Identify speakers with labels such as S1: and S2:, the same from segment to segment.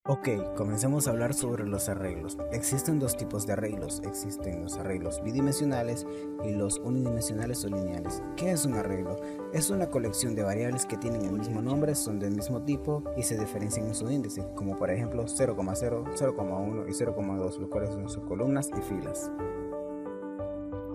S1: Ok, comencemos a hablar sobre los arreglos. Existen dos tipos de arreglos. Existen los arreglos bidimensionales y los unidimensionales o lineales. ¿Qué es un arreglo? Es una colección de variables que tienen el mismo nombre, son del mismo tipo y se diferencian en su índice, como por ejemplo 0,0, 0,1 y 0,2, los cuales son sus columnas y filas.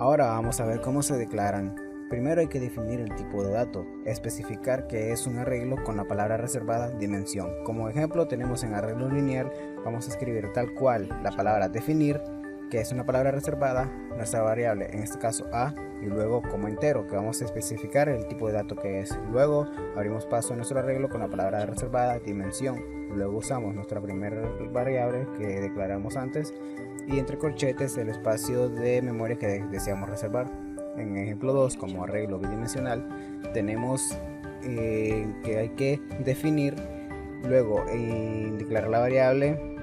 S1: Ahora vamos a ver cómo se declaran. Primero hay que definir el tipo de dato, especificar que es un arreglo con la palabra reservada dimensión. Como ejemplo tenemos en arreglo lineal, vamos a escribir tal cual la palabra definir, que es una palabra reservada, nuestra variable, en este caso a, y luego como entero, que vamos a especificar el tipo de dato que es. Luego abrimos paso a nuestro arreglo con la palabra reservada dimensión. Luego usamos nuestra primera variable que declaramos antes y entre corchetes el espacio de memoria que deseamos reservar. En ejemplo 2, como arreglo bidimensional, tenemos que hay que definir, luego declarar la variable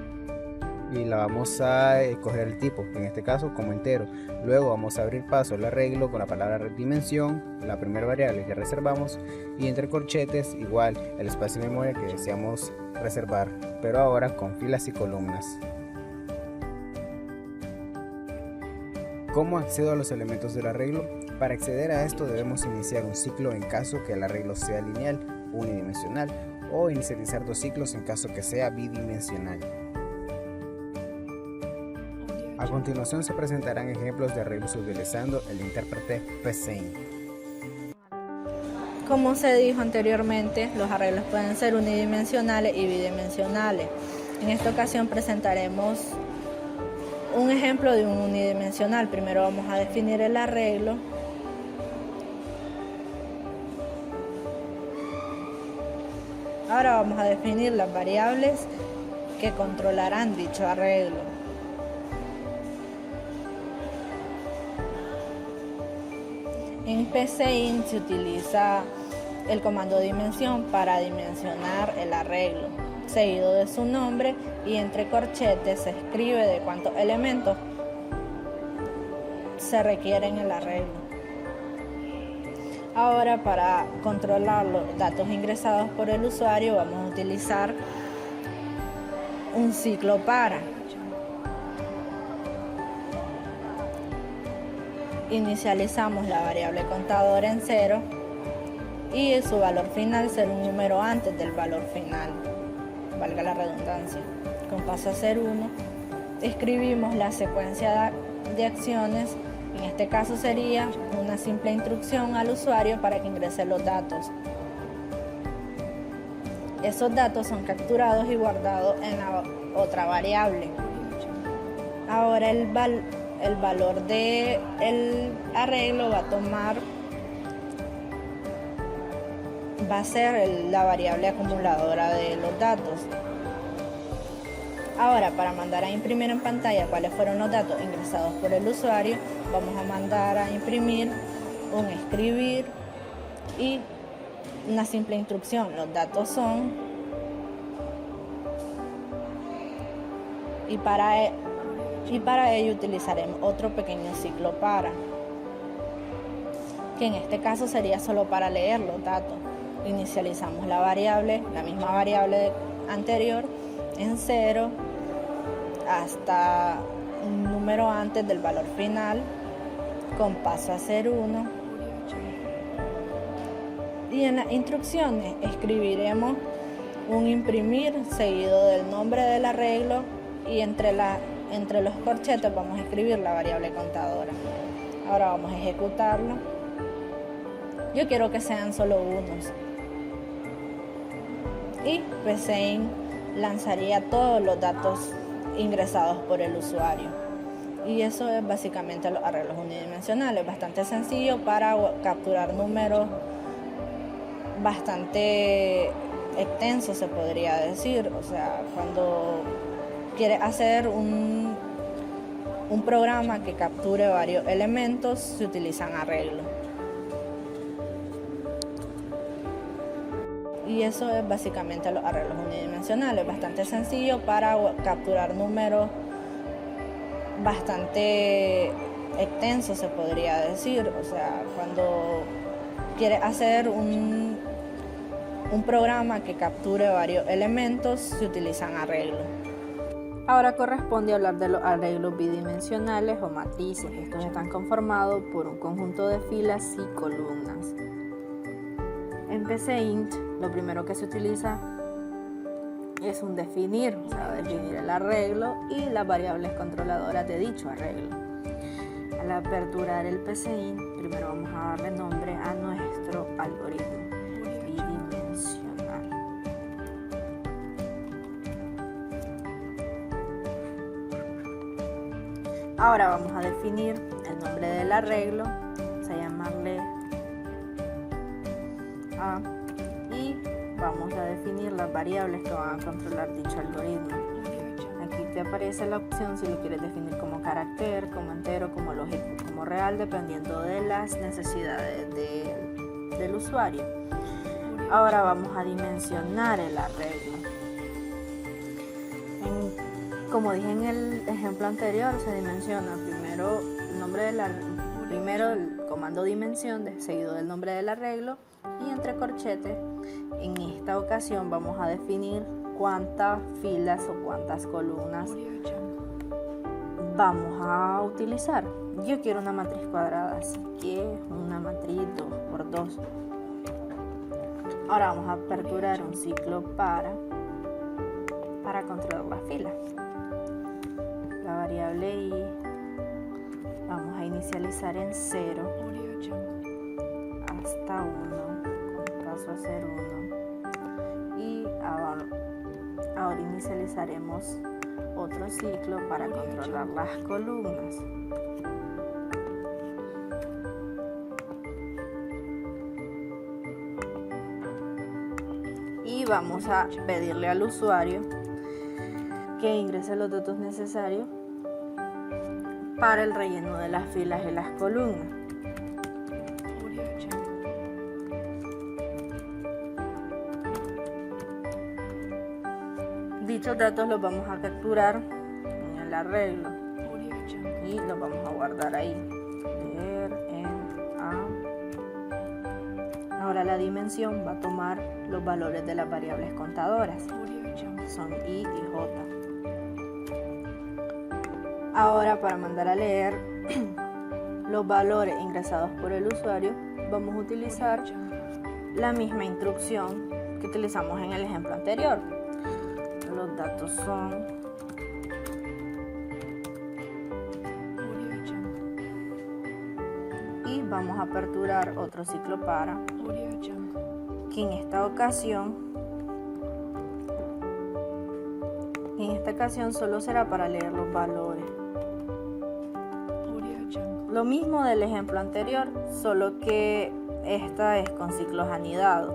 S1: y la vamos a coger el tipo, en este caso como entero. Luego vamos a abrir paso al arreglo con la palabra dimensión, la primera variable que reservamos, y entre corchetes igual el espacio de memoria que deseamos reservar, pero ahora con filas y columnas. ¿Cómo accedo a los elementos del arreglo? Para acceder a esto debemos iniciar un ciclo en caso que el arreglo sea lineal, unidimensional, o inicializar dos ciclos en caso que sea bidimensional. A continuación se presentarán ejemplos de arreglos utilizando el intérprete psein.
S2: Como se dijo anteriormente, los arreglos pueden ser unidimensionales y bidimensionales. En esta ocasión presentaremos un ejemplo de un unidimensional. Primero vamos a definir el arreglo. Ahora vamos a definir las variables que controlarán dicho arreglo. En psein se utiliza el comando dimensión para dimensionar el arreglo, seguido de su nombre, y entre corchetes se escribe de cuántos elementos se requieren en el arreglo. Ahora, para controlar los datos ingresados por el usuario, vamos a utilizar un ciclo para. Inicializamos la variable contador en 0 y su valor final será un número antes del valor final, valga la redundancia. Con paso a ser 1, escribimos la secuencia de acciones. En este caso sería una simple instrucción al usuario para que ingrese los datos. Esos datos son capturados y guardados en la otra variable. Ahora el valor del arreglo va a ser la variable acumuladora de los datos. Ahora, para mandar a imprimir en pantalla cuáles fueron los datos ingresados por el usuario, vamos a mandar a imprimir un escribir y una simple instrucción. Los datos son, y para ello utilizaremos otro pequeño ciclo para, que en este caso sería solo para leer los datos. Inicializamos la variable, la misma variable anterior, en 0 hasta un número antes del valor final, con paso a ser 1. Y en las instrucciones escribiremos un imprimir seguido del nombre del arreglo, y entre los corchetes vamos a escribir la variable contadora. Ahora vamos a ejecutarlo. Yo quiero que sean solo unos. Y psein lanzaría todos los datos ingresados por el usuario. Y eso es básicamente los arreglos unidimensionales, bastante sencillo para capturar números bastante extensos, se podría decir. O sea, cuando quieres hacer un programa que capture varios elementos, se utilizan arreglos. Y eso es básicamente los arreglos unidimensionales, bastante sencillo para capturar números bastante extensos, se podría decir. O sea, cuando quieres hacer un un programa que capture varios elementos, se utilizan arreglos. Ahora corresponde hablar de los arreglos bidimensionales o matrices. Estos están conformados por un conjunto de filas y columnas. En PCInt, lo primero que se utiliza es un definir, o sea, definir el arreglo y las variables controladoras de dicho arreglo. Al aperturar el PCInt, primero vamos a darle nombre a nuestro algoritmo bidimensional. Ahora vamos a definir el nombre del arreglo, vamos a llamarle A, y vamos a definir las variables que van a controlar dicho algoritmo. Aquí te aparece la opción si lo quieres definir como carácter, como entero, como lógico, como real, dependiendo de las necesidades del usuario. Ahora vamos a dimensionar el arreglo. Como dije en el ejemplo anterior, se dimensiona primero el nombre primero el comando dimensión, seguido del nombre del arreglo, y entre corchetes. En esta ocasión vamos a definir cuántas filas o cuántas columnas vamos a utilizar. Yo quiero una matriz cuadrada, así que una matriz 2x2. Ahora vamos a aperturar un ciclo para controlar las filas. La variable i vamos a inicializar en 0 hasta 1, con paso a ser 1, y ahora inicializaremos otro ciclo para controlar las columnas. Y vamos a pedirle al usuario que ingrese los datos necesarios para el relleno de las filas y las columnas. Dichos datos los vamos a capturar en el arreglo y los vamos a guardar ahí. Leer en A. Ahora la dimensión va a tomar los valores de las variables contadoras. Son I y J. Ahora, para mandar a leer los valores ingresados por el usuario, vamos a utilizar la misma instrucción que utilizamos en el ejemplo anterior. Los datos son y vamos a aperturar otro ciclo para, que en esta ocasión solo será para leer los valores. Lo mismo del ejemplo anterior, solo que esta es con ciclos anidados.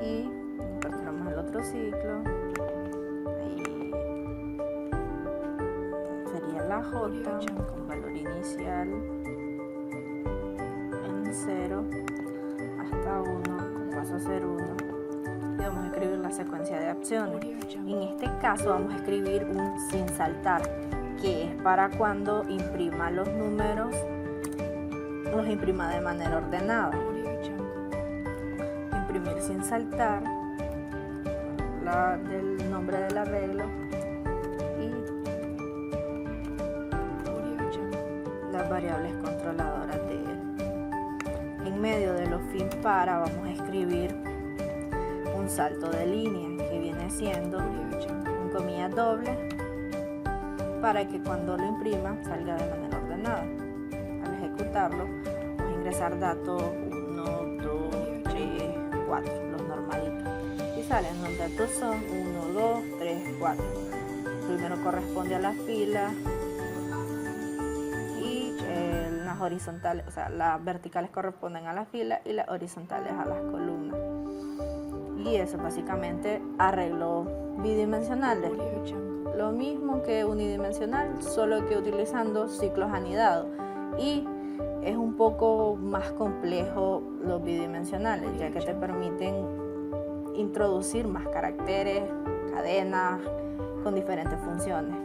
S2: Y capturamos el otro ciclo. Ahí sería la J con valor inicial en 0 hasta 1, con paso a ser 1. Y vamos a escribir la secuencia de acciones. En este caso vamos a escribir un sin saltar, que es para cuando imprima los números, los imprima de manera ordenada. Imprimir sin saltar del nombre del arreglo y las variables controladoras de él. En medio de los fin para vamos a escribir un salto de línea, que viene siendo un comillas doble, para que cuando lo imprima salga de manera ordenada. Al ejecutarlo vamos a ingresar datos 1, 2, 3, 4, los normalitos. Y salen los datos son 1, 2, 3, 4. Primero corresponde a las filas y las horizontales, o sea, las verticales corresponden a las filas y las horizontales a las columnas. Y eso es básicamente arreglos bidimensionales. Lo mismo que unidimensional, solo que utilizando ciclos anidados. Y Es un poco más complejo los bidimensionales, ya que te permiten introducir más caracteres, cadenas con diferentes funciones.